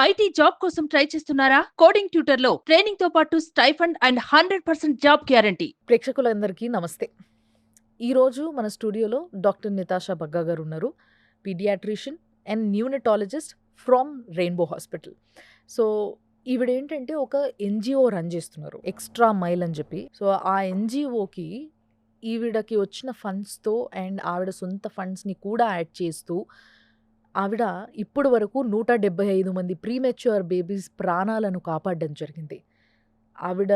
IT job కోసం try చేస్తున్నారా? Coding tutor లో ట్రైనింగ్ తో పాటు స్టైఫండ్ అండ్ 100% జాబ్ గ్యారంటీ. ప్రేక్షకులందరికీ నమస్తే. ఈరోజు మన స్టూడియోలో డాక్టర్ నితాషా బగ్గా గారు ఉన్నారు. Pediatrician and neonatologist from Rainbow Hospital. So ఈవిడేంటంటే ఒక ఎన్జిఓ రన్ చేస్తున్నారు, ఎక్స్ట్రా మైల్ అని చెప్పి. సో ఆ ఎన్జిఓకి ఈవిడకి వచ్చిన ఫండ్స్తో అండ్ ఆవిడ సొంత ఫండ్స్ని కూడా యాడ్ చేస్తూ ఆవిడ ఇప్పుడు వరకు 175 మంది ప్రీమెచ్యూర్ బేబీస్ ప్రాణాలను కాపాడడం జరిగింది. ఆవిడ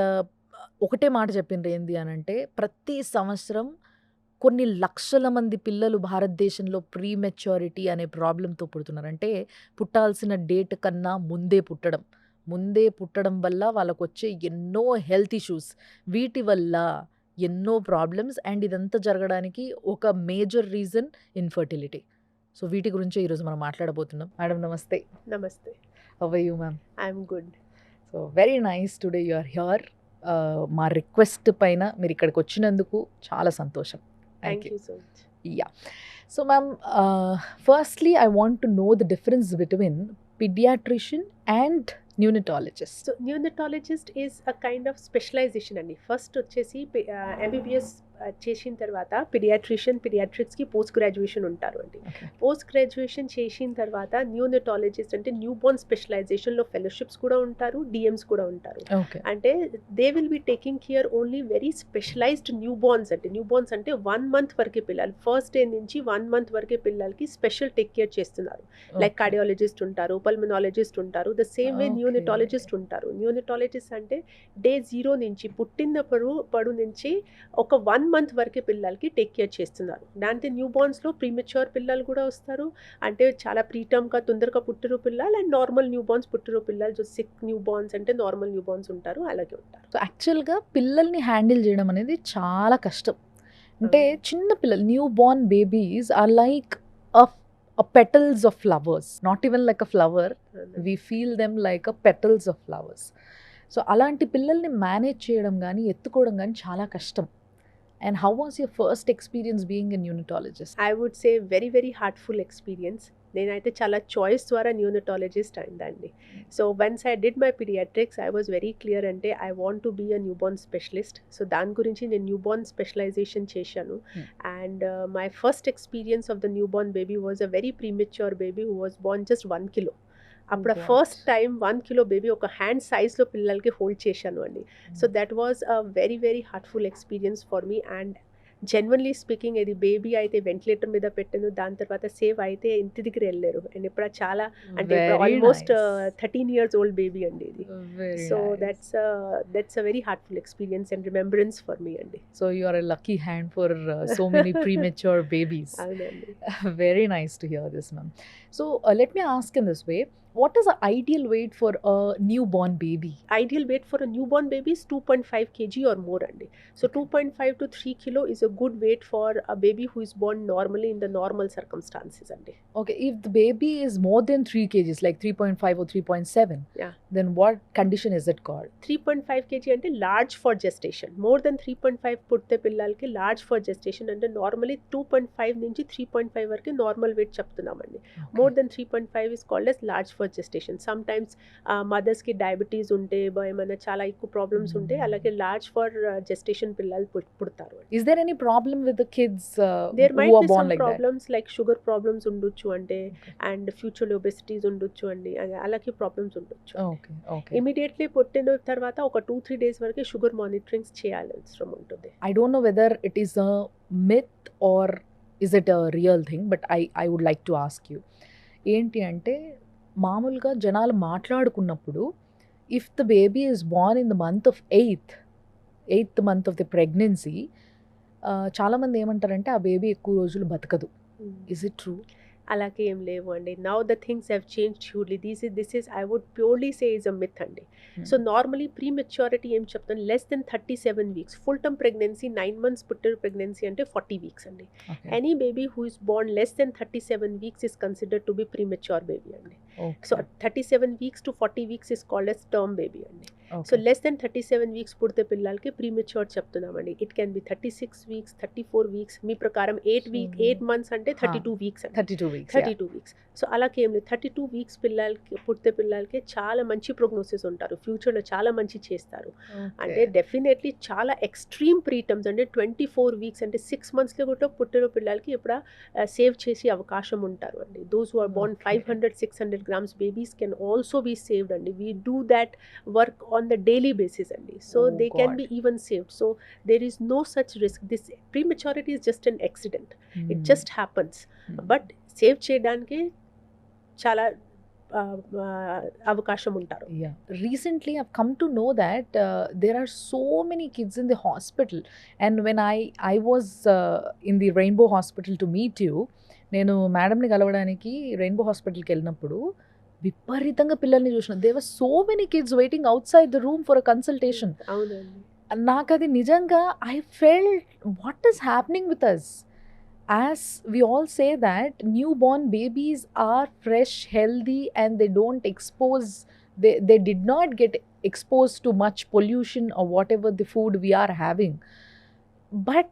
ఒకటే మాట చెప్పిండ్రు ఏంది అనంటే, ప్రతి సంవత్సరం కొన్ని లక్షల మంది పిల్లలు భారతదేశంలో ప్రీమెచ్యూరిటీ అనే ప్రాబ్లంతో పుడుతున్నారు. అంటే పుట్టాల్సిన డేట్ కన్నా ముందే పుట్టడం వల్ల వాళ్ళకొచ్చే ఎన్నో హెల్త్ ఇష్యూస్, వీటి వల్ల ఎన్నో ప్రాబ్లమ్స్, అండ్ ఇదంతా జరగడానికి ఒక మేజర్ రీజన్ ఇన్ఫర్టిలిటీ. సో వీటి గురించి ఈరోజు మనం మాట్లాడబోతున్నాం. మేడం నమస్తే. నమస్తే. How are you ma'am? I'm good. So very nice today you are here. మా రిక్వెస్ట్ పైన మీరు ఇక్కడికి వచ్చినందుకు చాలా సంతోషం. Thank you so much. Yeah. So ma'am, firstly I want to know the difference between paediatrician and neonatologist. So neonatologist is a kind of specialisation అండి. First వచ్చేసి MBBS చేసిన తర్వాత పీడియాట్రిక్స్కి పోస్ట్ గ్రాడ్యుయేషన్ ఉంటారు అండి. పోస్ట్ గ్రాడ్యుయేషన్ చేసిన తర్వాత neonatologist అంటే new Born స్పెషలైజేషన్లో fellowships కూడా ఉంటారు, డిఎమ్స్ కూడా ఉంటారు. అంటే they will be taking care only very specialised new borns. అంటే న్యూ బోర్న్స్ అంటే 1 month వరకే పిల్లలు, ఫస్ట్ డే నుంచి 1 month వరకే పిల్లలకి స్పెషల్ టేక్ కేర్ చేస్తున్నారు. లైక్ కార్డియాలజిస్ట్ ఉంటారు, పల్మనాలజిస్ట్ ఉంటారు, ద సేమ్ వే న్యూనటాలజిస్ట్ ఉంటారు. న్యూనటాలజిస్ట్ అంటే డే 0 నుంచి పుట్టినప్పుడు నుంచి ఒక 1 month వరకే పిల్లలకి టేక్ కేర్ చేస్తున్నారు. దాంతో న్యూ బోర్న్స్లో ప్రీమెచ్యూర్ పిల్లలు కూడా వస్తారు. అంటే చాలా ప్రీటర్మ్గా తొందరగా పుట్టరు పిల్లలు, అండ్ నార్మల్ న్యూ బోర్న్స్ పుట్టరు పిల్లలు. సిక్ న్యూ బోర్న్స్ అంటే నార్మల్ న్యూ బోర్న్స్ ఉంటారు, అలాగే ఉంటారు. సో యాక్చువల్గా పిల్లల్ని హ్యాండిల్ చేయడం అనేది చాలా కష్టం. అంటే చిన్న పిల్లలు, new born babies are like petals of flowers, not even like a flower. We feel them like a petals of flowers. So అలాంటి పిల్లల్ని మేనేజ్ చేయడం కానీ ఎత్తుకోవడం కానీ చాలా కష్టం. And how was your first experience being a neonatologist? I would say very, very heartful experience. నేనైతే చాలా choice ద్వారా న్యూనటాలజిస్ట్ అయిందండి. So once I did my pediatrics I was very clear, అంటే I want to be a new born specialist. So దాని గురించి నేను new born specialization చేశాను. And my first experience of the new born baby was a very premature baby who was born just 1 kilo. అప్పుడు first time 1 kilo baby ఒక hand సైజ్లో పిల్లలకి hold చేశాను అండి. So that was a very very heartful experience for me. And genuinely speaking, ఇది baby అయితే ventilator మీద పెట్టాను, దాని తర్వాత సేవ్ అయితే ఇంటి దగ్గర వెళ్ళారు. అండ్ ఇప్పుడు చాలా అంటే ఆల్మోస్ట్ 13 years old బేబీ అండి ఇది. So that's a very heartful experience and remembrance for me అండి. So you are a lucky hand for so many premature babies. అవునండి. Very nice to hear this, ma'am. So let me ask in this way, what is the ideal weight for a newborn baby? Ideal weight for a newborn baby is 2.5 kg or more అండి. So 2.5 to 3 kilo is a good weight for a baby who is born normally in the normal circumstances అండి. Okay, if the baby is more than 3 kgs, like 3.5 or 3.7, yeah, then what condition is it called? 3.5 kg అంటే large for gestation. More than 3.5 పుట్టే పిల్లలకి large for gestation అంటే normally 2.5 నుంచి 3.5 వరకు normal weight చెప్తున్నామండి. More than 3.5 is called as large for gestation. Sometimes మదర్స్కి diabetes ఉంటే, ఏమైనా చాలా ఎక్కువ ప్రాబ్లమ్స్ ఉంటే అలాగే లార్జ్ ఫర్ జెస్టేషన్ పిల్లలు పుడతారు. Is there any problem with the kids there might who are be born some like problems that? Like sugar problems ఉండొచ్చు అంటే, అండ్ ఫ్యూచర్లో ఒబెసిటీస్ ఉండొచ్చు అండి, అలాగే ప్రాబ్లమ్స్ ఉండొచ్చు. Okay. ఇమీడియట్లీ పుట్టిన తర్వాత ఒక 2-3 days వరకు షుగర్ మానిటరింగ్స్ చేయాల్సిన అవసరం ఉంటుంది. I don't know whether it is a myth or is it a real thing, but I would like to ask you. ఏంటి అంటే, మామూలుగా జనాలు మాట్లాడుకున్నప్పుడు, if the baby is Born in the month of 8th month of the pregnancy, చాలామంది ఏమంటారంటే ఆ baby ఎక్కువ రోజులు బతకదు. Is it true? అలాగే ఏం లేవు అండి. Now the things have changed hugely. This is I would purely say is a myth అండి. సో నార్మలీ ప్రీ మెచ్యూరిటీ ఏం చెప్తాను, less than 37 weeks. Full term pregnancy 9 months పుట్టిన ప్రెగ్నెన్సీ అంటే 40 weeks అండి. Any baby who is born less than 37 weeks is considered to be premature baby అండి. So 37 weeks to 40 weeks is called as term baby అండి. So less than 37 weeks పుడితే పిల్లలకి premature చెప్తున్నామండి. It can be 36 weeks, 34 weeks. మీ ప్రకారం 8 months అంటే 32 weeks అండి. 32 weeks. 32 weeks. So అలాగేం లేదు, 32 వీక్స్ పిల్లలకి పుట్టే పిల్లలకి చాలా మంచి ప్రోగ్నోసిస్ ఉంటారు, ఫ్యూచర్లో చాలా మంచి చేస్తారు. అంటే డెఫినెట్లీ చాలా ఎక్స్ట్రీమ్ ప్రీటమ్స్ అంటే 24 వీక్స్ అంటే 6 మంత్స్లో కూడా పుట్టిన పిల్లలకి ఇప్పుడు సేవ్ చేసే అవకాశం ఉంటారు అండి. Those who are born 500-600 grams babies can also be saved అండి. We do that work on the daily basis అండి. So they can be even saved. So there is no such risk. This prematurity is just an accident. It just happens. But save చేయడానికి చాలా అవకాశం ఉంటారు. Yeah. Recently, I've come to know that there are so many kids in the hospital. And when I was in the Rainbow Hospital to meet you, నేను మేడంని కలవడానికి rainbow హాస్పిటల్కి వెళ్ళినప్పుడు విపరీతంగా పిల్లల్ని చూసిన. They were so many kids waiting outside the room for a consultation. అవునండి. నాకు అది నిజంగా I felt what is happening with us. As we all say that newborn babies are fresh, healthy, and they don't expose, they did not get exposed to much pollution or whatever the food we are having. But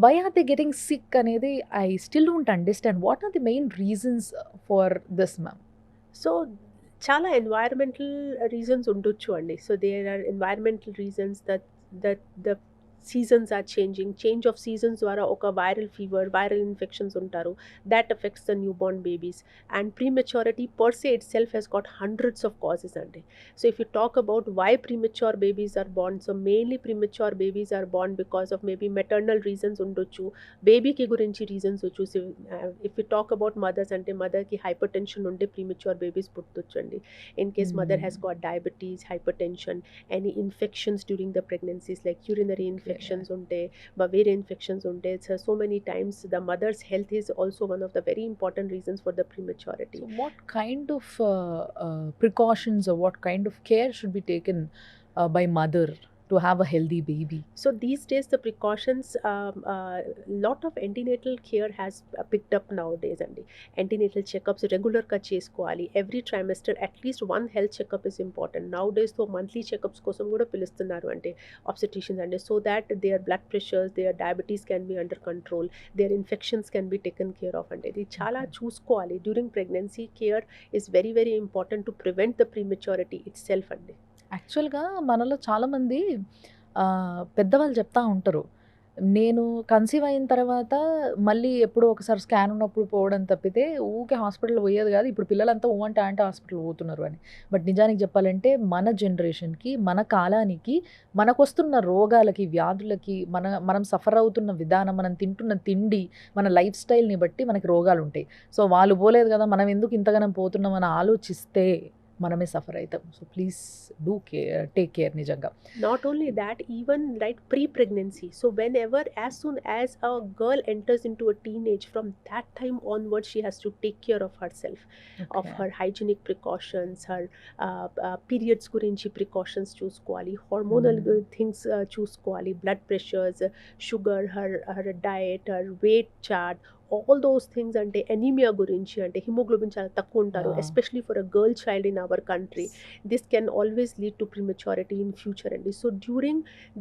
why are they getting sick anedi I still don't understand. What are the main reasons for this, ma'am? So చాలా environmental reasons ఉండొచ్చు అండి. So there are environmental reasons that the seasons are change of seasons ద్వారా ఒక viral fever, viral infections ఉంటారు, that effects the new born babies. And prematurity per say it self Hess got hundreds of causes అండి. So if you talk about why premature babies are Born, so mainly premature babies are Born because of maybe maternal reasons ఉండొచ్చు, బేబీకి గురించి reasons వచ్చు. If you talk about mothers అంటే మదర్కి hypertension ఉంటే premature babies పుట్టొచ్చు అండి. In case mother has got diabetes, hypertension, any infections during the pregnancies like urinary infections unte, bavarian infections unte. So many times the mother's health is also one of the very important reasons for the prematurity. So what kind of precautions or what kind of care should be taken by mother to have a healthy baby? So these days the precautions, lot of antenatal care has picked up nowadays andi. Antenatal checkups regular ka chesukovali. Every trimester at least one health checkup is important. Nowadays so monthly checkups kosam kuda pilustunnaru ante obstetricians ante, so that their blood pressures, their diabetes can be under control, their infections can be taken care of ante. Idi chala chusukovali. During pregnancy, care is very very important to prevent the prematurity itself andi. యాక్చువల్గా మనలో చాలామంది పెద్దవాళ్ళు చెప్తా ఉంటారు, నేను conceive అయిన తర్వాత మళ్ళీ ఎప్పుడో ఒకసారి స్కాన్ ఉన్నప్పుడు పోవడం తప్పితే ఊకే హాస్పిటల్ పోయేది కాదు, ఇప్పుడు పిల్లలంతా అంటే హాస్పిటల్ పోతున్నారు అని. బట్ నిజానికి చెప్పాలంటే మన జనరేషన్కి, మన కాలానికి, మనకు వస్తున్న రోగాలకి, వ్యాధులకి, మనం సఫర్ అవుతున్న విధానం, మనం తింటున్న తిండి, మన లైఫ్ స్టైల్ని బట్టి మనకి రోగాలు ఉంటాయి. సో వాళ్ళు పోలేదు కదా, మనం ఎందుకు ఇంతగానం పోతున్నామని ఆలోచిస్తే మనమే సఫర్ అవుతాం. So please do care, take care నిజంగా. Not only that, even like pre-pregnancy. So whenever, as soon as a girl enters into a teenage, from that time onwards she has to take care of herself, of her hygienic precautions, her periods gurinchi precautions చూసుకోవాలి, hormonal things చూసుకోవాలి, blood pressures, sugar, her diet, her weight chart, all those things. అంటే anaemia గురించి, అంటే haemoglobin చాలా తక్కువ ఉంటారు, especially for a girl child in our country. This can always lead to prematurity in future అండి. So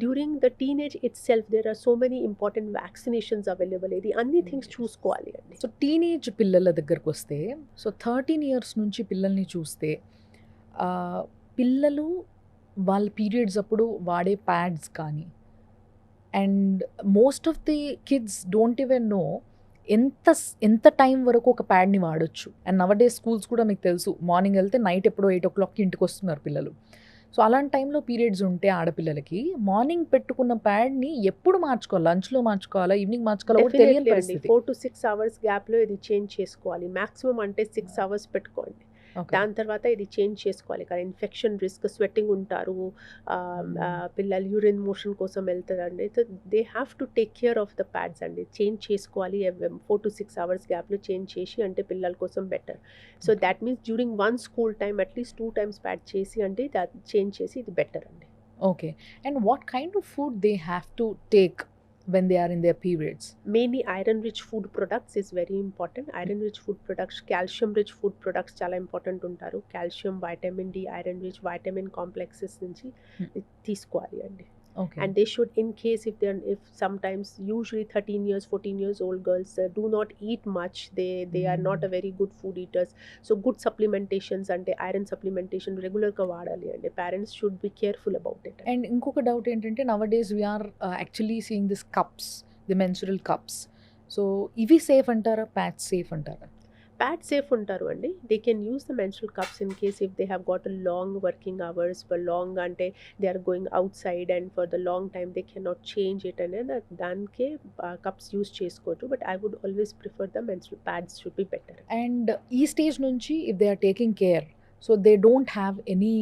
during the teenage it self there are so many important vaccinations available. ఇది అన్ని things చూసుకోవాలి అండి. So teenage పిల్లల దగ్గరకు వస్తే, so 13 years నుంచి పిల్లల్ని చూస్తే, పిల్లలు వాళ్ళ పీరియడ్స్ అప్పుడు వాడే ప్యాడ్స్ కానీ, and most of the kids don't even no ఎంత టైం వరకు ఒక ప్యాడ్ని వాడొచ్చు. అండ్ నవడే స్కూల్స్ కూడా మీకు తెలుసు, మార్నింగ్ వెళ్తే నైట్ ఎప్పుడో 8 o'clock ఇంటికి వస్తున్నారు పిల్లలు. సో అలాంటి టైంలో పీరియడ్స్ ఉంటే ఆడపిల్లలకి మార్నింగ్ పెట్టుకున్న ప్యాడ్ని ఎప్పుడు మార్చుకోవాలి, లంచ్లో మార్చుకోవాలా, ఈవినింగ్ మార్చుకోవాలా తెలియని పరిస్థితి. 4 to 6 hours గ్యాప్లో ఇది చేంజ్ చేసుకోవాలి. మ్యాక్సిమం అంటే 6 hours పెట్టుకోండి. దాని తర్వాత ఇది చేంజ్ చేసుకోవాలి. కానీ ఇన్ఫెక్షన్ రిస్క్, స్వెట్టింగ్ ఉంటారు, పిల్లలు యూరిన్ మోషన్ కోసం వెళ్తారండి. So they have to take care of the pads అండి. చేంజ్ చేసుకోవాలి 4 to 6 hours గ్యాప్లో చేంజ్ చేసి, అంటే పిల్లల కోసం better. So that means during one school time at least 2 times pad చేసి, అంటే చేంజ్ చేసి ఇది బెటర్ అండి. Okay. And what kind of food they have to take when they are in their periods? Mainly iron rich food products is very important. Iron rich food products, calcium rich food products చాలా important ఉంటారు. Calcium, vitamin D, iron rich, vitamin complexes నుంచి తీసుకోవాలి అండి. Okay. and they should, in case if sometimes usually 13 years 14 years old girls do not eat much, they are not a very good food eaters, so good supplementations and iron supplementation regular గా వాడాలి అండి. parents should be careful about it. And ఇంకొక doubt ఏంటంటే nowadays we are actually seeing this cups, the menstrual cups. So ఇవి safe అంటారా, patch safe అంటారా? Pad safe ఉంటారు అండి. They can use the menstrual cups in case if they have got a long working hours, for long అంటే they are going outside and for the long time they can not change it అనేది దానికే cups use చేసుకోవచ్చు. But I would always prefer the menstrual pads should be better. And ఈ stage నుంచి if they are taking care, so they don't have any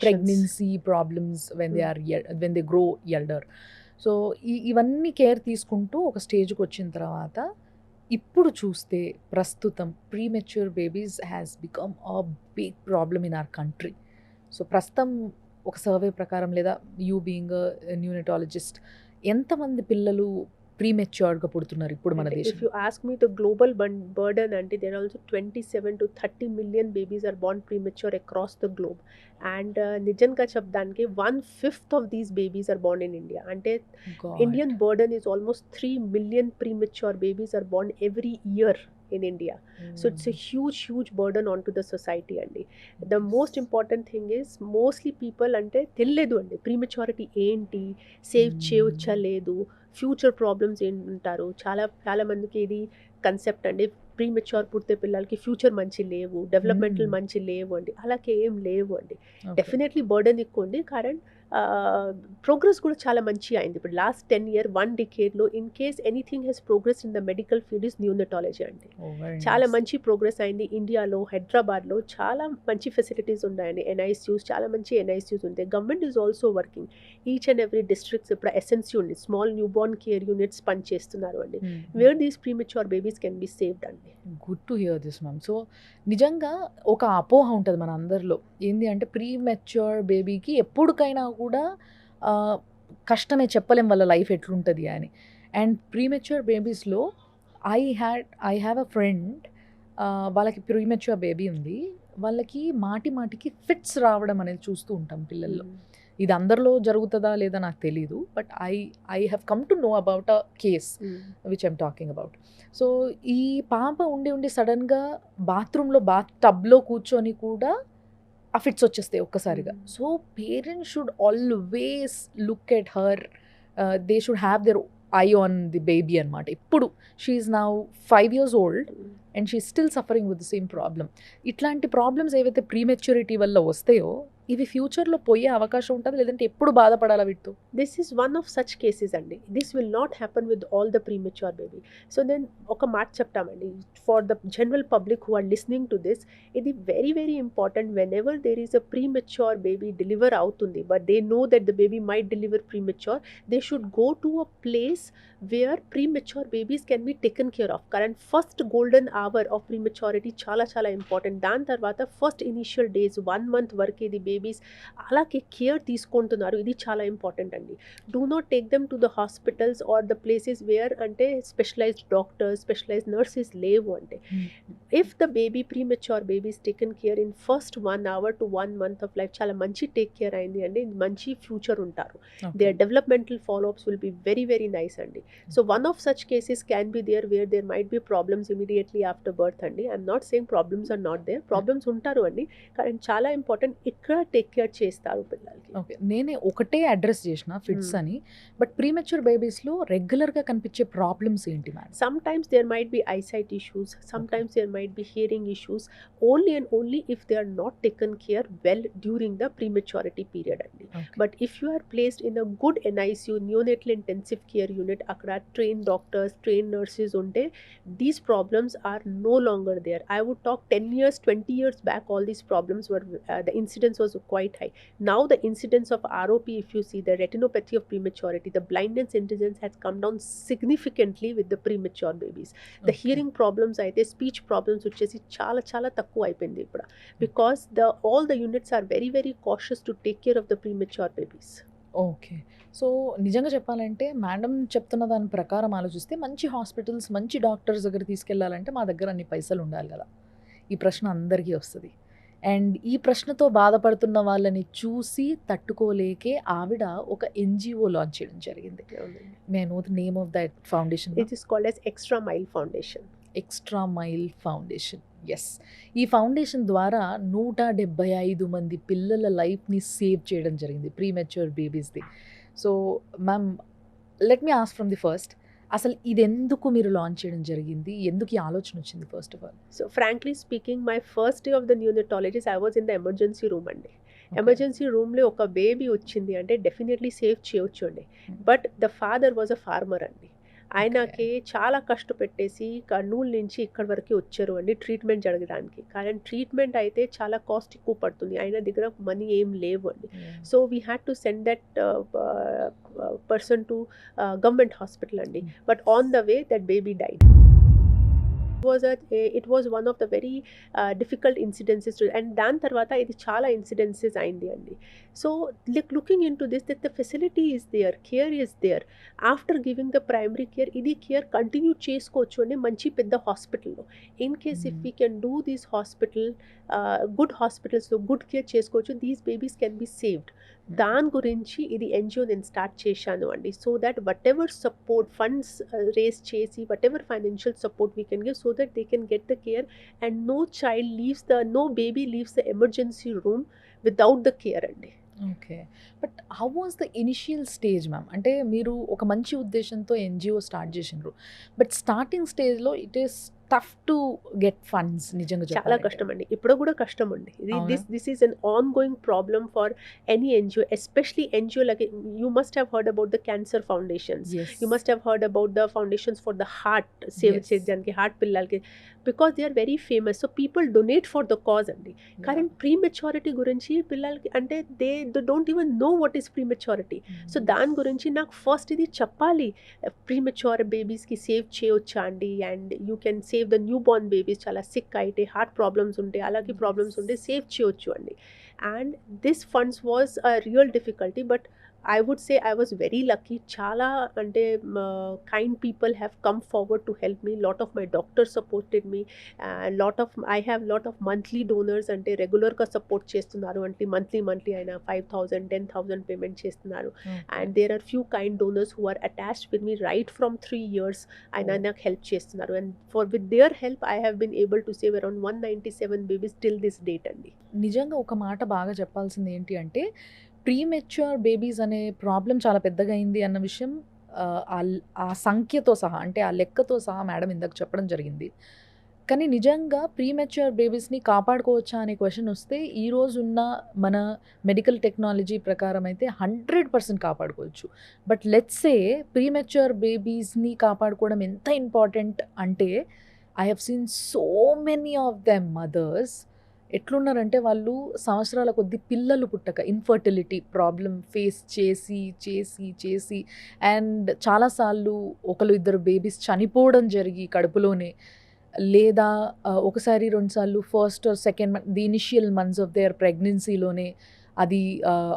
pregnancy problems when they grow elder. సో ఇవన్నీ care తీసుకుంటూ ఒక స్టేజ్కి వచ్చిన తర్వాత ఇప్పుడు చూస్తే ప్రస్తుతం premature babies has become a big problem in our country. So ప్రస్తుతం ఒక సర్వే ప్రకారం, లేదా యూ బీయింగ్ న్యూనటాలజిస్ట్, ఎంతమంది పిల్లలు ప్రీమెచ్యూర్డ్గా పుడుతున్నారు ఇప్పుడు మన If దేశంలో? you ask me the global burden, and there are also 27 to 30 million babies are born premature across the globe. And నిజంగా చెప్పడానికి 1/5 of these babies are born in India. అంటే God. Indian burden is almost 3 million premature babies are born every year in India. So it's a huge burden onto the society అండి. The most important thing is mostly people అంటే తెలియదు అండి prematurity ఏంటి, save చేయవచ్చా లేదు, future problems ఏంటారు. చాలా మందికి ఇది కన్సెప్ట్ అండి, ప్రీమెచ్యూర్ పుడితే పిల్లలకి ఫ్యూచర్ మంచి లేవు, డెవలప్మెంటల్ మంచి లేవు అండి. అలాగే ఏం లేవు అండి. డెఫినెట్లీ బర్డన్ ఎక్కువ ఉంది, కారణం ప్రోగ్రెస్ కూడా చాలా మంచి అయింది. ఇప్పుడు last 10 year 1 decade in case anything has progress in the medical field is neonatology అండి. చాలా మంచి ప్రోగ్రెస్ అయింది. ఇండియాలో హైదరాబాద్లో చాలా మంచి ఫెసిలిటీస్ ఉన్నాయండి. NICUs చాలా మంచి NICUs ఉంటాయి. Government is also working each and every districts. ఇప్పుడు SNC ఉంది, small new born care units పనిచేస్తున్నారు అండి, where these premature babies can be saved అండి. Good to hear this ma'am. So నిజంగా ఒక అపోహ ఉంటుంది మన అందరిలో, ఏంది అంటే ప్రీమెచ్యూర్ బేబీకి ఎప్పటికైనా కూడా కష్టమే, చెప్పలేం వాళ్ళ లైఫ్ ఎట్లుంటుంది అని. అండ్ ప్రీమెచ్యూర్ బేబీస్లో ఐ హ్యావ్ అ ఫ్రెండ్, వాళ్ళకి ప్రీమెచ్యూర్ బేబీ ఉంది, వాళ్ళకి మాటికి ఫిట్స్ రావడం అనేది చూస్తూ ఉంటాం పిల్లల్లో. ఇది అందరిలో జరుగుతుందా లేదా నాకు తెలీదు, but I have come to know about a case which I'm talking about. So ఈ పాప ఉండి సడన్గా బాత్రూంలో టబ్లో కూర్చొని కూడా ఆ ఫిట్స్ వచ్చేస్తాయి ఒక్కసారిగా. So parents should always look at her, they should have there I on the baby అనమాట. ఇప్పుడు she is now 5 years old and she still suffering with the same problem. ఇట్లాంటి ప్రాబ్లమ్స్ ఏవైతే ప్రీమెచ్యూరిటీ వల్ల వస్తాయో ఇవి ఫ్యూచర్లో పోయే అవకాశం ఉంటుంది, లేదంటే ఎప్పుడు బాధపడాలా వీటితో? This is one of such cases అండి. This will not happen with all the premature baby. So నేను ఒక మాట చెప్తామండి for the general public who are listening to this, ఇది very important. Whenever there is a premature baby deliver అవుతుంది, but they know that the baby might deliver premature, they should go to a place where premature babies can be taken care of. Current first golden hour of prematurity చాలా important. దాని తర్వాత first initial days 1 month వరకు ఇది babies అలాగే care తీసుకుంటున్నారు, ఇది చాలా important అండి. Do not take them to the hospitals or the places where అంటే స్పెషలైజ్డ్ డాక్టర్స్, స్పెషలైజ్డ్ నర్సెస్ లేవు అంటే. If the baby premature babies taken care in first 1 hour to 1 month of life, చాలా మంచి take care అయింది అండి, మంచి future ఉంటారు. Their developmental follow ups will be very nice అండి. So one of such cases can be there where there might be problems immediately after birth అండి. I'm not saying problems are not there, problems ఉంటారు అండి, కానీ చాలా important ఇక్కడ take care చేస్తారు పిల్లలకి. Okay, నేనే ఒకటే అడ్రస్ చేసిన ఫిట్స్ అని, బట్ ప్రీమెచ్యూర్ బేబీస్లో రెగ్యులర్గా కనిపించే ప్రాబ్లమ్స్ ఏంటి madam? Sometimes there might be eyesight issues, sometimes there might be hearing issues, only and only if they are not taken care well during the prematurity period only. But if you are placed in a good NICU, neonatal intensive care unit, akkada trained doctors, trained nurses unte, these problems are no longer there. I would talk 10 years 20 years back, all these problems were the incidence was quite high. Now the incidence of ROP, if you see the retinopathy of prematurity, the blindness incidence has come down significantly with the premature babies. The hearing problems aithe, speech problems vachesi చాలా తక్కువ అయిపోయింది ఇప్పుడు, because all the units are very cautious to take care of the premature babies. Okay, so నిజంగా చెప్పాలంటే madam చెప్తున్న దాని ప్రకారం ఆలోచిస్తే మంచి హాస్పిటల్స్, మంచి డాక్టర్స్ దగ్గర తీసుకెళ్ళాలంటే మా దగ్గర అన్ని పైసలు ఉండాలి కదా. ఈ ప్రశ్న అందరికీ వస్తుంది. అండ్ ఈ ప్రశ్నతో బాధపడుతున్న వాళ్ళని చూసి తట్టుకోలేకే ఆవిడ ఒక ఎన్‌జీఓ లాంచ్ చేయడం జరిగింది. May I know the name of that foundation? It is called as Extra Mile Foundation. Extra Mile Foundation. Yes. ఈ ఫౌండేషన్ ద్వారా 175 మంది పిల్లల లైఫ్‌ని సేవ్ చేయడం జరిగింది. ప్రీమెచ్యూర్ బేబీస్‌ది. So ma'am, let me ask from the first. అసలు ఇదెందుకు మీరు లాంచ్ చేయడం జరిగింది? ఎందుకు ఈ ఆలోచన వచ్చింది first of all? So frankly speaking, my first day of the neonatologist, I was in the emergency room అండి. ఎమర్జెన్సీ రూమ్లో ఒక బేబీ వచ్చింది అంటే డెఫినెట్లీ సేవ్ చేయొచ్చు అండి. But the father was a farmer అండి. ఆయనకి చాలా కష్టపెట్టేసి కర్నూలు నుంచి ఇక్కడి వరకు వచ్చారు అండి ట్రీట్మెంట్ జరగడానికి. కానీ ట్రీట్మెంట్ అయితే చాలా కాస్ట్ ఎక్కువ పడుతుంది. ఆయన దగ్గర మనీ ఏం లేవు అండి. So we had to send that person to government hospital అండి. But on the way that baby died. It was one of the very difficult incidences and దాని తర్వాత ఇది చాలా incidences అయింది అండి. So looking into this, that the facility is there, care is there. After giving the primary care, ఇది care continue చేసుకోవచ్చు అండి మంచి పెద్ద హాస్పిటల్లో. In case if we can do this hospital, good హాస్పిటల్స్లో గుడ్ కేర్ చేసుకోవచ్చు, these babies can be saved. దాని గురించి ఇది ఎన్జిఓ నేను స్టార్ట్ చేశాను అండి. So that whatever support funds raise చేసి whatever financial support we can give, so that they can get the care and no baby leaves the emergency room without the care అండి. Okay. But how was the initial stage ma'am? అంటే మీరు ఒక మంచి ఉద్దేశంతో NGO start చేసిండ్రు. But starting స్టేజ్‌లో it is tough to get funds నిజంగా చాలా చెప్పాలంటే. కష్టం అండి. ఇప్పుడు కూడా కష్టం అండి. అవునా? This is an on going problem for any NGO, especially NGO like you must have heard about the cancer foundations. Yes. You must have heard about the foundations for the heart, save Yes. చేయడానికి heart పిల్లలకి, because they are very famous. So people donate for the cause అండి. కానీ prematurity గురించి పిల్లలకి అంటే they don't even know what is prematurity. So దాని గురించి నాకు ఫస్ట్ ఇది చెప్పాలి, ప్రీమెచ్యూర్ బేబీస్కి సేవ్ చేయొచ్చా అండి, and you can save the new born babies. చాలా సిక్ అయితే, హార్ట్ ప్రాబ్లమ్స్ ఉంటే, అలాగే ప్రాబ్లమ్స్ ఉంటే సేవ్ చేయొచ్చు అండి. And this funds was a real difficulty, but I would say I was very lucky. Chala ante kind people have come forward to help me. Lot of my doctors supported me. I have lot of monthly donors ante regular ka support chestunnaru ante monthly aina 5,000 10,000 payment chestunnaru. And there are few kind donors who are attached with me right from 3 years aina nak help chestunnaru, and with their help I have been able to save around 197 babies till this date andi. నిజంగా ఒక మాట బాగా చెప్పాల్సింది ఏంటి అంటే, premature babies అనే problem చాలా పెద్దగా అయింది అన్న విషయం ఆ సంఖ్యతో సహా, అంటే ఆ లెక్కతో సహా మేడం ఇందాక చెప్పడం జరిగింది. కానీ నిజంగా ప్రీమెచ్యూర్ బేబీస్ని కాపాడుకోవచ్చా అనే క్వశ్చన్ వస్తే, ఈరోజు ఉన్న మన మెడికల్ టెక్నాలజీ ప్రకారం అయితే 100% కాపాడుకోవచ్చు. బట్ లెట్స్ సే ప్రీమెచ్యూర్ బేబీస్ని కాపాడుకోవడం ఎంత ఇంపార్టెంట్ అంటే, I have seen so many of them mothers ఎట్లున్నారంటే, వాళ్ళు సంవత్సరాల కొద్దీ పిల్లలు పుట్టక ఇన్ఫర్టిలిటీ ప్రాబ్లం ఫేస్ చేసి అండ్ చాలాసార్లు ఒకరు ఇద్దరు బేబీస్ చనిపోవడం జరిగి కడుపులోనే, లేదా ఒకసారి 2 సార్లు first or second month, the initial months of their ప్రెగ్నెన్సీలోనే అది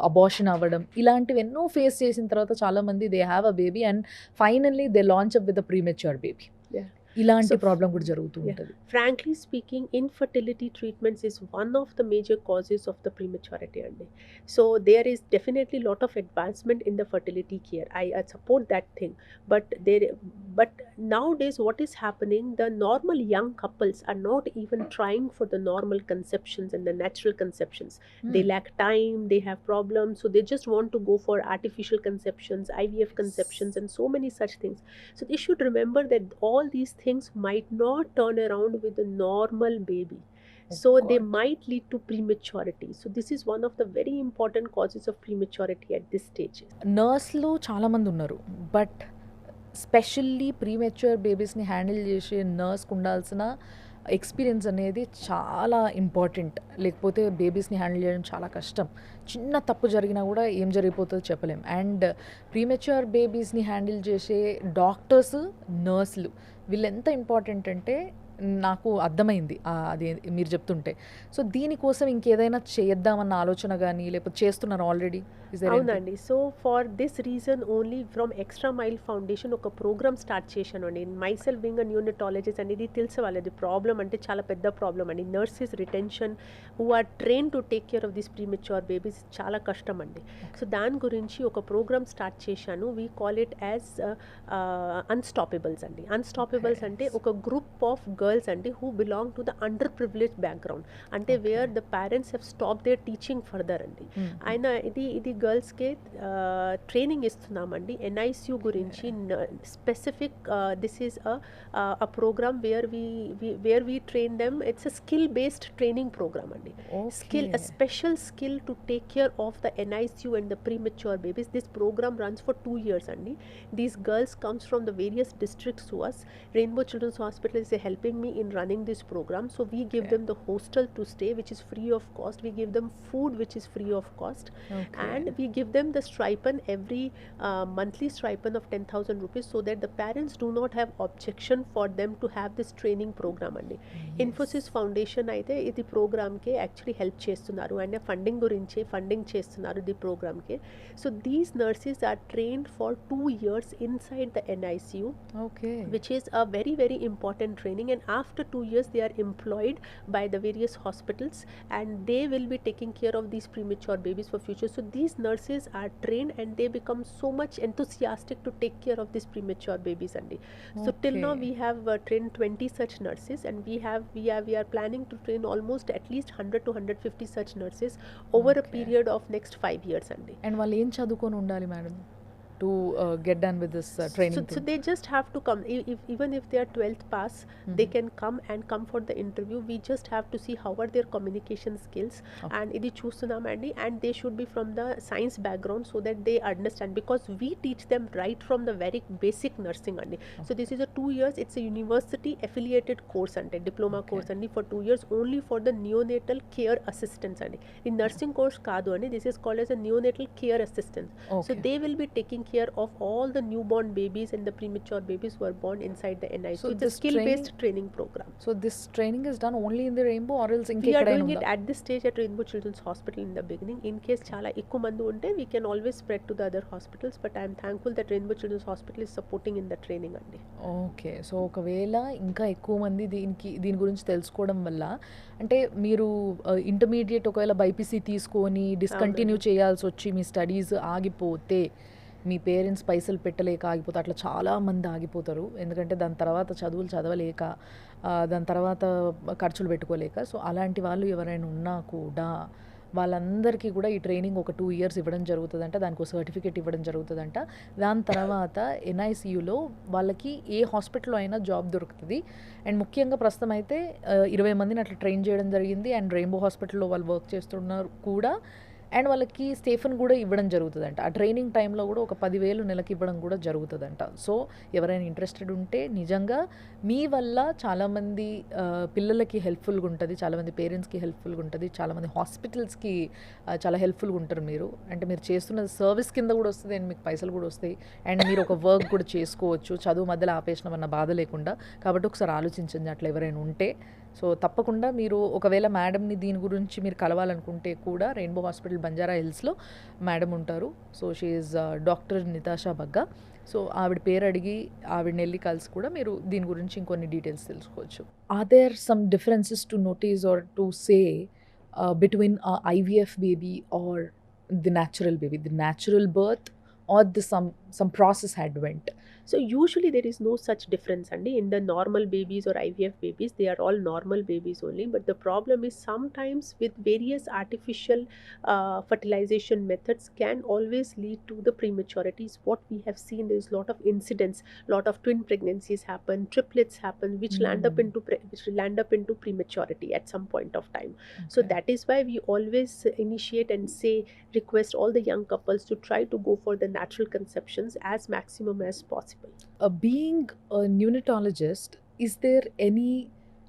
అబార్షన్ అవ్వడం, ఇలాంటివి ఎన్నో ఫేస్ చేసిన తర్వాత చాలామంది they have a baby and finally they launch up with a premature baby. ఇలాంటి ప్రాబ్లం కూడా జరుగుతూ ఉంటుంది. Frankly speaking, infertility treatments is one of the major causes of the prematurity andi. So there is definitely lot of advancement in the fertility care. I support that thing, but nowadays what is happening, the normal young couples are not even trying for the normal conceptions and the natural conceptions. They lack time, they have problems, so they just want to go for artificial conceptions, IVF conceptions, and so many such things. So they should remember that all these things might not turn around with a normal baby. So they might lead to prematurity. So this is one of the very important causes of prematurity at this stage. నర్స్లు చాలామంది ఉన్నారు, but specially premature బేబీస్ని handle చేసే నర్స్కి ఉండాల్సిన experience అనేది చాలా important. లేకపోతే బేబీస్ని handle చేయడం చాలా కష్టం. చిన్న తప్పు జరిగినా కూడా ఏం జరిగిపోతుందో చెప్పలేం. అండ్ ప్రీమెచ్యూర్ బేబీస్ని హ్యాండిల్ చేసే డాక్టర్స్, నర్సులు వీళ్ళు ఎంత ఇంపార్టెంట్ అంటే, నాకు అర్థమైంది అది మీరు చెప్తుంటే. సో దీనికోసం ఇంకేదైనా చేద్దామన్న ఆలోచన గానీ, లేకపోతే చేస్తున్నారా ఆల్రెడీ? Is there anything? అవునండి. So for this reason only from Extra Mile Foundation ఒక ప్రోగ్రామ్ స్టార్ట్ చేశాను అండి. Myself being a neonatologist అనేది తెలిసే వాళ్ళది ప్రాబ్లం అంటే చాలా పెద్ద ప్రాబ్లం అండి. Nurses retention who are train to take care of this premature babies చాలా కష్టం అండి. సో దాని గురించి ఒక ప్రోగ్రామ్ స్టార్ట్ చేశాను. We call it as unstoppables అండి. అన్స్టాపబుల్స్ అంటే ఒక గ్రూప్ ఆఫ్ గర్ల్స్ అండి who belong to the under privilege background అంటే where the parents have stop their teaching further అండి. ఆయన ఇది గర్ల్స్కే ట్రైనింగ్ ఇస్తున్నామండి ఎన్ఐసియు గురించి specific. This is a programme where we train them. It's a skill based training programme అండి. Skill, a special skill to take care of the NICU and the premature babies. This program runs for 2 years only. These girls comes from the various districts to us. Rainbow Children's Hospital is helping me in running this program. So we give them the hostel to stay, which is free of cost. We give them food, which is free of cost. And we give them the stipend every monthly stipend of 10,000 rupees so that the parents do not have objection for them to have this training program అండి. Infosys foundation అయితే ఇది ప్రోగ్రామ్కి actually help చేస్తున్నారు and funding చేస్తున్నారు the ప్రోగ్రామ్కి. So these nurses are trained for 2 years inside the NICU, which is a very very important training, and after 2 years they are employed by the various hospitals and they will be taking care of these premature babies for future. So these nurses are trained and they become so much enthusiastic to take care of these premature babies andi. So till now we have trained 20 such nurses and we are planning to train almost at least 100 to 150 such nurses over a period of next 5 years andi. And వాళ్ళు ఏం చదువుకొని ఉండాలి madam to get done with this training? So they just have to come. Even if they are 12th pass, they can come for the interview. We just have to see how are their communication skills. And idi chustunamandi, and they should be from the science background so that they understand, because we teach them right from the very basic nursing andi. So this is a 2 years. It's a university affiliated course ante, diploma course andi, for 2 years only for the neonatal care assistants andi. In nursing course kaadu andi, this is called as a neonatal care assistant. So they will be taking care of all the newborn babies and the premature babies who are born inside the NICU. So it's a skill-based training program. So this training is done only in the Rainbow or else We are ఇంకెక్కడైనా doing it ఉందా? at this stage at Rainbow Children's Hospital in the beginning. In case chala ekku mandu unte, we can always spread to the other hospitals, but I am thankful that Rainbow Children's Hospital is supporting in the training andi. Okay. So ఒకవేళ ఇంకా ఎక్కువ మంది దీని గురించి తెలుసుకోవడం వల్ల, అంటే మీరు ఇంటర్మీడియట్ ఒకవేళ బైపీసీ తీసుకొని డిస్కంటిన్యూ చేయాల్సి వచ్చి మీ స్టడీస్ ఆగిపోతే, మీ పేరెంట్స్ పైసలు పెట్టలేక ఆగిపోతే, అట్లా చాలామంది ఆగిపోతారు. ఎందుకంటే దాని తర్వాత చదువులు చదవలేక, దాని తర్వాత ఖర్చులు పెట్టుకోలేక. సో అలాంటి వాళ్ళు ఎవరైనా ఉన్నా కూడా వాళ్ళందరికీ కూడా ఈ ట్రైనింగ్ ఒక 2 years ఇవ్వడం జరుగుతుందంట. దానికి ఒక సర్టిఫికేట్ ఇవ్వడం జరుగుతుందంట. దాని తర్వాత ఎన్ఐసియులో వాళ్ళకి ఏ హాస్పిటల్లో అయినా జాబ్ దొరుకుతుంది. అండ్ ముఖ్యంగా ప్రస్తుతం అయితే 20 మందిని అట్లా ట్రైన్ చేయడం జరిగింది. అండ్ రెయిన్బో హాస్పిటల్లో వాళ్ళు వర్క్ చేస్తున్నారు కూడా. అండ్ వాళ్ళకి స్టేఫన్ కూడా ఇవ్వడం జరుగుతుందంట. ఆ ట్రైనింగ్ టైంలో కూడా ఒక 10,000 నెలకి ఇవ్వడం కూడా జరుగుతుందంట. సో ఎవరైనా ఇంట్రెస్టెడ్ ఉంటే నిజంగా మీ వల్ల చాలామంది పిల్లలకి హెల్ప్ఫుల్గా ఉంటుంది, చాలామంది పేరెంట్స్కి హెల్ప్ఫుల్గా ఉంటుంది, చాలామంది హాస్పిటల్స్కి చాలా హెల్ప్ఫుల్గా ఉంటారు. మీరు అంటే మీరు చేస్తున్న సర్వీస్ కింద కూడా వస్తుంది అండ్ మీకు పైసలు కూడా వస్తాయి. అండ్ మీరు ఒక వర్క్ కూడా చేసుకోవచ్చు, చదువు మధ్యలో ఆపేసినామన్న బాధ లేకుండా. కాబట్టి ఒకసారి ఆలోచించండి అట్లా ఎవరైనా ఉంటే. సో తప్పకుండా మీరు ఒకవేళ మేడంని దీని గురించి మీరు కలవాలనుకుంటే కూడా రెయిన్బో హాస్పిటల్ బంజారా హిల్స్లో మేడం ఉంటారు. So she is doctor Nitasha Bagga. So ఆవిడ పేరు అడిగి ఆవిడని వెళ్ళి కలిసి కూడా మీరు దీని గురించి ఇంకొన్ని డీటెయిల్స్ తెలుసుకోవచ్చు. Are there some differences to notice or to say between IVF baby or the natural baby, the natural birth or the some process had went? So usually there is no such difference andi in the normal babies or IVF babies. They are all normal babies only, but the problem is sometimes with various artificial fertilization methods can always lead to the prematurities. What we have seen, there is lot of incidents, lot of twin pregnancies happen, triplets happen, which land up into prematurity at some point of time. So that is why we always initiate and request all the young couples to try to go for the natural conceptions as maximum as possible. Being a neonatologist, is there any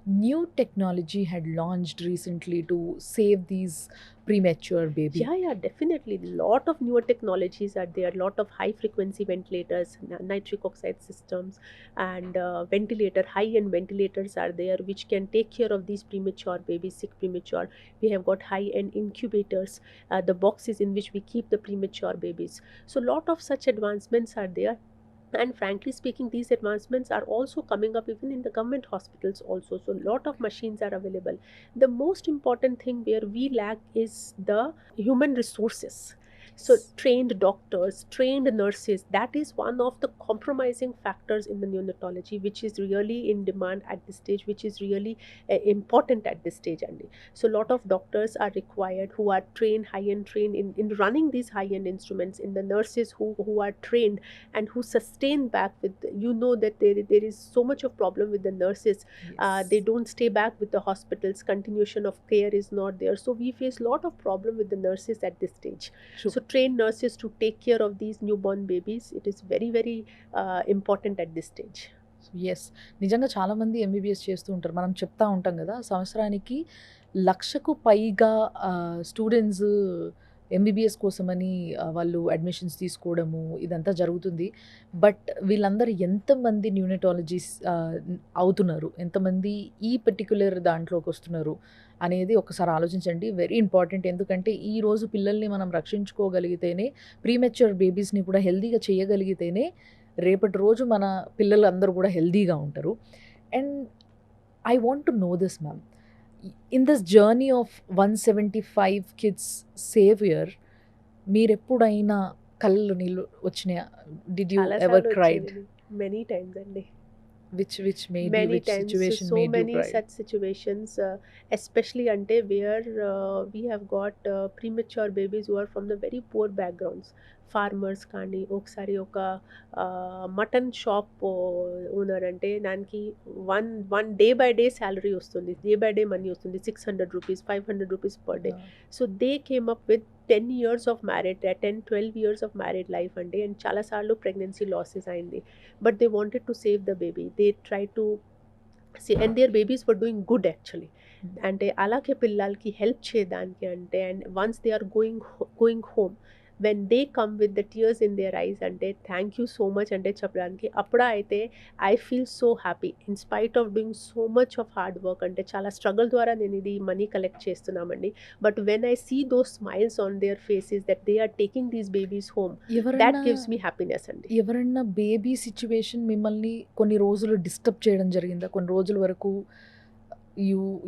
new technology had launched recently to save these premature baby. Yeah, definitely. Lot of newer technologies are there. Lot of high frequency ventilators, nitric oxide systems, and high-end ventilators are there, which can take care of these premature babies, sick premature. We have got high-end incubators, the boxes in which we keep the premature babies. So lot of such advancements are there. And frankly speaking, these advancements are also coming up even in the government hospitals also. So a lot of machines are available. The most important thing where we lack is the human resources. So trained doctors, trained nurses, that is one of the compromising factors in the neonatology, which is really in demand at this stage, which is really important at this stage. Andy. So a lot of doctors are required who are trained, high-end trained in running these high-end instruments, in the nurses who are trained and who sustain back with, that there is so much of problem with the nurses. Yes. They don't stay back with the hospitals, continuation of care is not there, so we face lot of problem with the nurses at this stage. True. So trained nurses to take care of these newborn babies, it is very very important at this stage. Yes, నిజంగా చాలామంది MBBS చేస్తూ ఉంటారు. మనం చెప్తా ఉంటాం కదా, సంవత్సరానికి 1,00,000కు పైగా స్టూడెంట్స్ ఎంబీబీఎస్ కోసమని వాళ్ళు అడ్మిషన్స్ తీసుకోవడము ఇదంతా జరుగుతుంది. బట్ వీళ్ళందరూ ఎంతమంది న్యూనటాలజీస్ అవుతున్నారు, ఎంతమంది ఈ పర్టిక్యులర్ దాంట్లోకి వస్తున్నారు అనేది ఒకసారి ఆలోచించండి. Very important. ఎందుకంటే ఈరోజు పిల్లల్ని మనం రక్షించుకోగలిగితేనే, ప్రీమెచ్యూర్ బేబీస్ని కూడా హెల్దీగా చేయగలిగితేనే రేపటి రోజు మన పిల్లలు అందరూ కూడా హెల్దీగా ఉంటారు. And I want to no this ma'am, in this journey of 175 kids saviour మీరు ఎప్పుడైనా కళ్ళు నీళ్ళు వచ్చినాయా? Did you ever cried? Many times అండి. which made many you, which times, situation so made many you cry? such situations, especially ante where we have got premature babies who are from the very poor backgrounds. Farmers కానీ, ఒకసారి ఒక mutton shop owner అంటే దానికి one day by day salary వస్తుంది, day by day money వస్తుంది, 600 rupees 500 rupees per day. So they came up with 10 years of married, 10-12 years of married life అండి. And చాలాసార్లు pregnancy losses అయింది, but they wanted to save the baby. They try to see, and their babies were doing good actually. అంటే అలాగే పిల్లలకి help చేయడానికి అంటే, and once they are going home, when they come with the tears in their eyes అంటే thank you so much అంటే చెప్పడానికి, అప్పుడు అయితే I feel so happy in spite of doing so much of hard work. అంటే చాలా struggle ద్వారా నేను ఇది మనీ కలెక్ట్ చేస్తున్నామండి. But when I see those smiles on their faces that they are taking these babies home, that gives me happiness అండి. ఎవరన్నా baby situation మిమ్మల్ని కొన్ని రోజులు డిస్టర్బ్ చేయడం జరిగిందా? కొన్ని రోజుల వరకు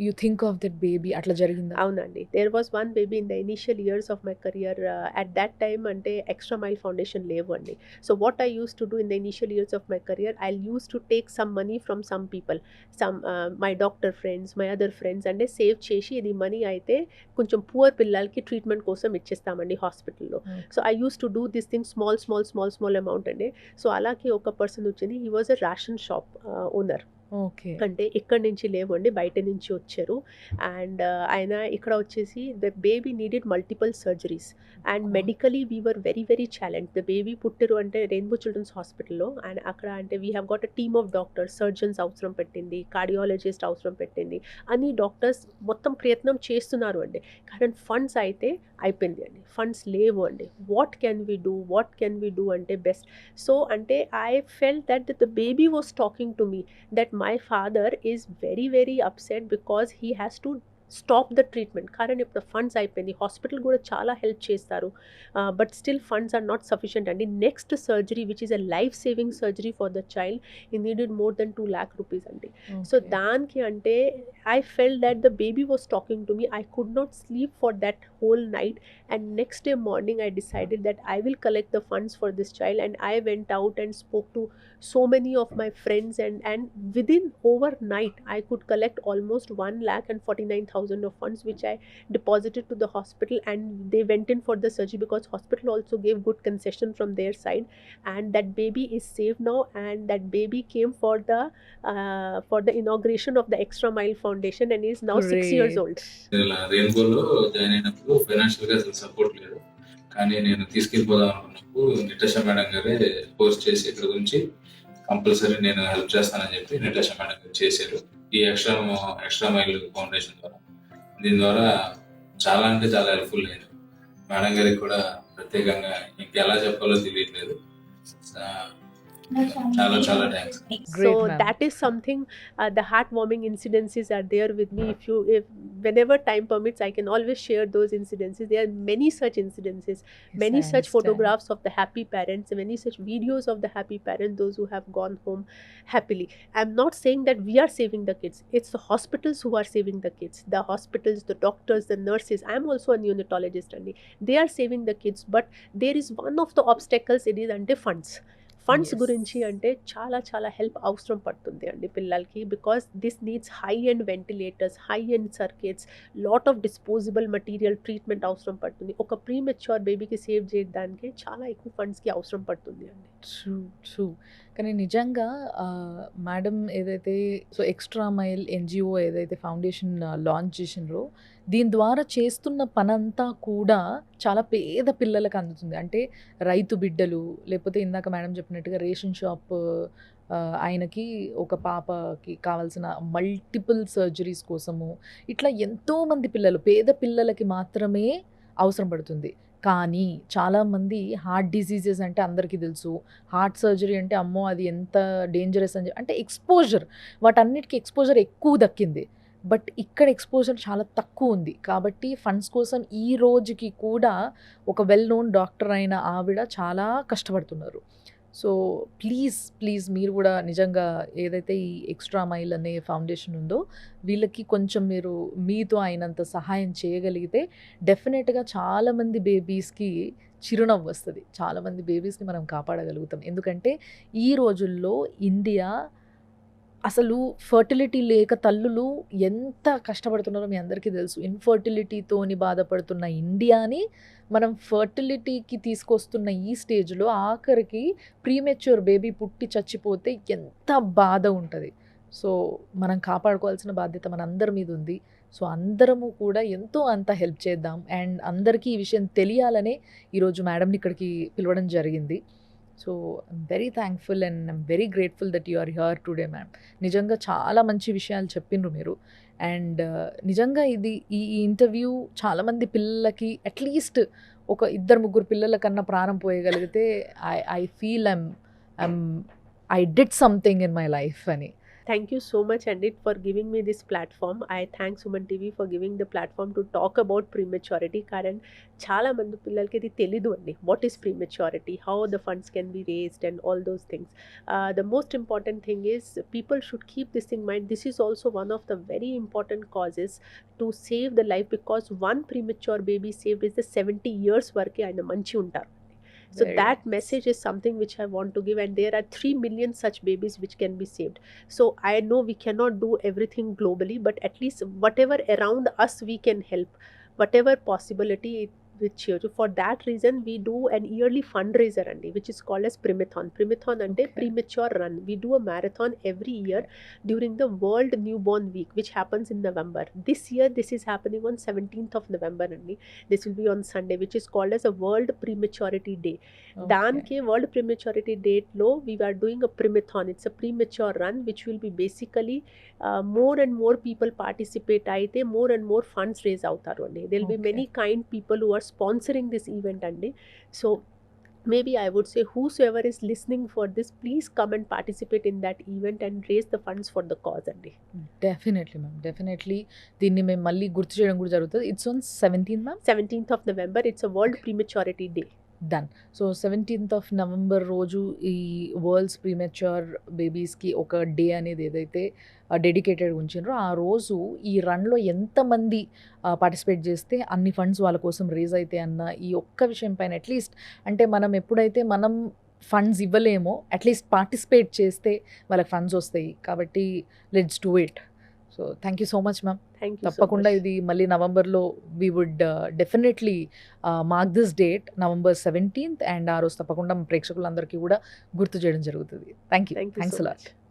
you think of that baby అట్లా జరిగిందా? అవునండి, there was one baby in the initial years of my career. At that time అంటే Extra Mile Foundation లేవు అండి. So what I used to do in the initial years of my career, I used to take some money from some people, some my doctor friends, my other friends, అంటే save చేసి ఇది money అయితే కొంచెం poor పిల్లలకి treatment కోసం ఇచ్చేస్తామండి హాస్పిటల్లో. So I use to do this thing small amount అండి. So అలాగే ఒక పర్సన్ వచ్చింది, he was a ration shop owner. Okay. అంటే ఇక్కడి నుంచి లేవండి, బయట నుంచి వచ్చారు. అండ్ ఆయన ఇక్కడ వచ్చేసి the baby needed multiple surgeries and medically we were very very challenge. The baby పుట్టారు అంటే రెయిన్బో చిల్డ్రన్స్ హాస్పిటల్లో, అండ్ అక్కడ అంటే we have got a team of doctors, surgeons అవసరం పెట్టింది, కార్డియాలజిస్ట్ అవసరం పెట్టింది, అన్ని డాక్టర్స్ మొత్తం ప్రయత్నం చేస్తున్నారు అండి. కానీ ఫండ్స్ అయితే అయిపోయింది అండి, ఫండ్స్ లేవు అండి. వాట్ కెన్ వీ డూ అంటే బెస్ట్. సో అంటే I felt that the baby was talking to me that my father is very very upset because he has to stop the treatment. కానీ ఇప్పుడు funds అయిపోయింది, hospital కూడా చాలా help చేస్తారు, but still funds are not sufficient అండి. Next surgery which is a life saving surgery for the child, he needed more than 2 lakh rupees అండి. So దానికి అంటే I felt that the baby was talking to me. I could not sleep for that whole night, and next day morning I decided that I will collect the funds for this child, and I went out and spoke to so many of my friends, and within overnight I could collect almost 1,49,000 of funds which I deposited to the hospital, and they went in for the surgery because hospital also gave good concession from their side, and that baby is safe now, and that baby came for the inauguration of the Extra Mile Foundation and is now 6 years old. రెయిన్బోలో join అయినప్పుడు financial గా అసలు support లేదు, కానీ నేను తీసుకెళ్ళిపోదాం అనుకున్నప్పుడు నిటాషా madam గారే post చేసి ఇక్కడ గురించి కంపల్సరీ నేను హెల్ప్ చేస్తానని చెప్పి నిటాషా మేడం గారు చేశారు. ఈ ఎక్స్ట్రా మైల్ ఫౌండేషన్ ద్వారా. దీని ద్వారా చాలా అంటే చాలా హెల్ప్ఫుల్ అయింది. మేడం గారికి కూడా ప్రత్యేకంగా ఇంకెలా చెప్పాలో తెలియట్లేదు. చాలా చాలా thanks. So Great, ma'am. that is something, the heartwarming incidences are there with me. If whenever time permits, I can always share those incidences. There are many such incidences, many Yes, I such understand. photographs of the happy parents, many such videos of the happy parents, those who have gone home happily. I'm not saying that we are saving the kids. It's the hospitals who are saving the kids. The hospitals, the doctors, the nurses. I'm also a neonatologist, and they are saving the kids. But there is one of the obstacles. It is under funds. Funds Yes. గురించి అంటే చాలా చాలా help అవసరం పడుతుంది అండి పిల్లలకి, because this needs high and ventilators, high and circuits, lot of disposable material treatment అవసరం పడుతుంది. ఒక ప్రీమెచ్యూర్ బేబీకి సేవ్ చేయడానికి చాలా ఎక్కువ ఫండ్స్కి అవసరం పడుతుంది అండి. ట్రూ. కానీ నిజంగా మేడం ఏదైతే ఎక్స్ట్రా మైల్ ఎన్జిఓ ఏదైతే ఫౌండేషన్ లాంచ్ చేసినారో దీని ద్వారా చేస్తున్న పనంతా కూడా చాలా పేద పిల్లలకు అందుతుంది. అంటే రైతు బిడ్డలు, లేకపోతే ఇందాక మేడం చెప్పినట్టుగా రేషన్ షాప్ ఆయనకి ఒక పాపకి కావాల్సిన మల్టిపుల్ సర్జరీస్ కోసము, ఇట్లా ఎంతోమంది పిల్లలు, పేద పిల్లలకి మాత్రమే అవసరం పడుతుంది. కానీ చాలామంది హార్ట్ డిసీజెస్ అంటే అందరికీ తెలుసు, హార్ట్ సర్జరీ అంటే అమ్మో అది ఎంత డేంజరస్ అని అంటే ఎక్స్పోజర్, వాటన్నిటికీ ఎక్స్పోజర్ ఎక్కువ దక్కింది. బట్ ఇక్కడ ఎక్స్పోజర్ చాలా తక్కువ ఉంది. కాబట్టి ఫండ్స్ కోసం ఈ రోజుకి కూడా ఒక వెల్ నోన్ డాక్టర్ అయిన ఆవిడ చాలా కష్టపడుతున్నారు. సో ప్లీజ్ మీరు కూడా నిజంగా ఏదైతే ఈ ఎక్స్ట్రా మైల్ అనే ఫౌండేషన్ ఉందో వీళ్ళకి కొంచెం మీరు మీతో అయినంత సహాయం చేయగలిగితే డెఫినెట్గా చాలామంది బేబీస్కి చిరునవ్వు వస్తుంది, చాలామంది బేబీస్ని మనం కాపాడగలుగుతాం. ఎందుకంటే ఈ రోజుల్లో ఇండియా అసలు ఫర్టిలిటీ లేక తల్లులు ఎంత కష్టపడుతున్నారో మీ అందరికీ తెలుసు. ఇన్ఫర్టిలిటీతోని బాధపడుతున్న ఇండియాని మనం ఫర్టిలిటీకి తీసుకొస్తున్న ఈ స్టేజ్లో ఆఖరికి ప్రీమెచ్యూర్ బేబీ పుట్టి చచ్చిపోతే ఎంత బాధ ఉంటుంది. సో మనం కాపాడుకోవాల్సిన బాధ్యత మనందరి మీద ఉంది. సో అందరము కూడా ఎంతో అంత హెల్ప్ చేద్దాం. అండ్ అందరికీ ఈ విషయం తెలియాలనే ఈరోజు మేడంని ఇక్కడికి పిలవడం జరిగింది. So I'm very thankful and I'm very grateful that you are here today ma'am. నిజంగా చాలా మంచి విషయాలు చెప్పిండ్రు మీరు. అండ్ నిజంగా ఈ ఇంటర్వ్యూ చాలామంది పిల్లలకి అట్లీస్ట్ ఒక 2-3 పిల్లల కన్నా ప్రాణం పోయగలిగితే I feel I did something in my life అని. Thank you so much, Andit, for giving me this platform. I thank Suman TV for giving the platform to talk about prematurity. Karan chala mandu pillalki idi telidu andi what is prematurity, how the funds can be raised and all those things. The most important thing is people should keep this in mind. This is also one of the very important causes to save the life, because one premature baby saved is the 70 years varke ayana manchi untaru. So Very that nice. message is something which I want to give, and there are 3 million such babies which can be saved. So I know we cannot do everything globally, but at least whatever around us we can help, whatever possibility with children. For that reason we do an yearly fundraiser andi, which is called as Primathon. Primathon ante Okay. premature run. We do a marathon every year during the World Newborn Week, which happens in November. This year this is happening on 17th of November andi. This will be on Sunday, which is called as a World Prematurity Day. దానికి world prematurity డేట్లో we are doing a primathon. It's a premature run which will be basically more and more people participate అయితే more and more funds raise అవుతారు అండి. There will be Okay. many kind people who are sponsoring this event అండి. So maybe I would say whosoever is listening for this, please come and participate in that event and raise the funds for the cause అండి. Definitely ma'am, definitely దీన్ని మేము మళ్ళీ గుర్తు చేయడం కూడా జరుగుతుంది. It's on 17th ma'am. 17th of November, it's a World Prematurity Day. Done. So 17th of November రోజు ఈ వరల్డ్స్ ప్రీమెచ్యూర్ బేబీస్కి ఒక డే అనేది ఏదైతే డెడికేటెడ్ ఉంచారో ఆ రోజు ఈ రన్లో ఎంతమంది పార్టిసిపేట్ చేస్తే అన్ని ఫండ్స్ వాళ్ళ కోసం రేజ్ అయితే అన్న ఈ ఒక్క విషయం పైన అట్లీస్ట్ అంటే మనం ఎప్పుడైతే మనం ఫండ్స్ ఇవ్వలేమో అట్లీస్ట్ పార్టిసిపేట్ చేస్తే వాళ్ళకి ఫండ్స్ వస్తాయి. కాబట్టి let's do it. So thank you so much ma'am. Thank you so తప్పకుండా much. ఇది మళ్ళీ నవంబర్లో we would definitely mark this date November 17th. అండ్ ఆ రోజు తప్పకుండా ప్రేక్షకులందరికీ కూడా గుర్తు చేయడం జరుగుతుంది. Thank you. Thank you thanks so a lot. much.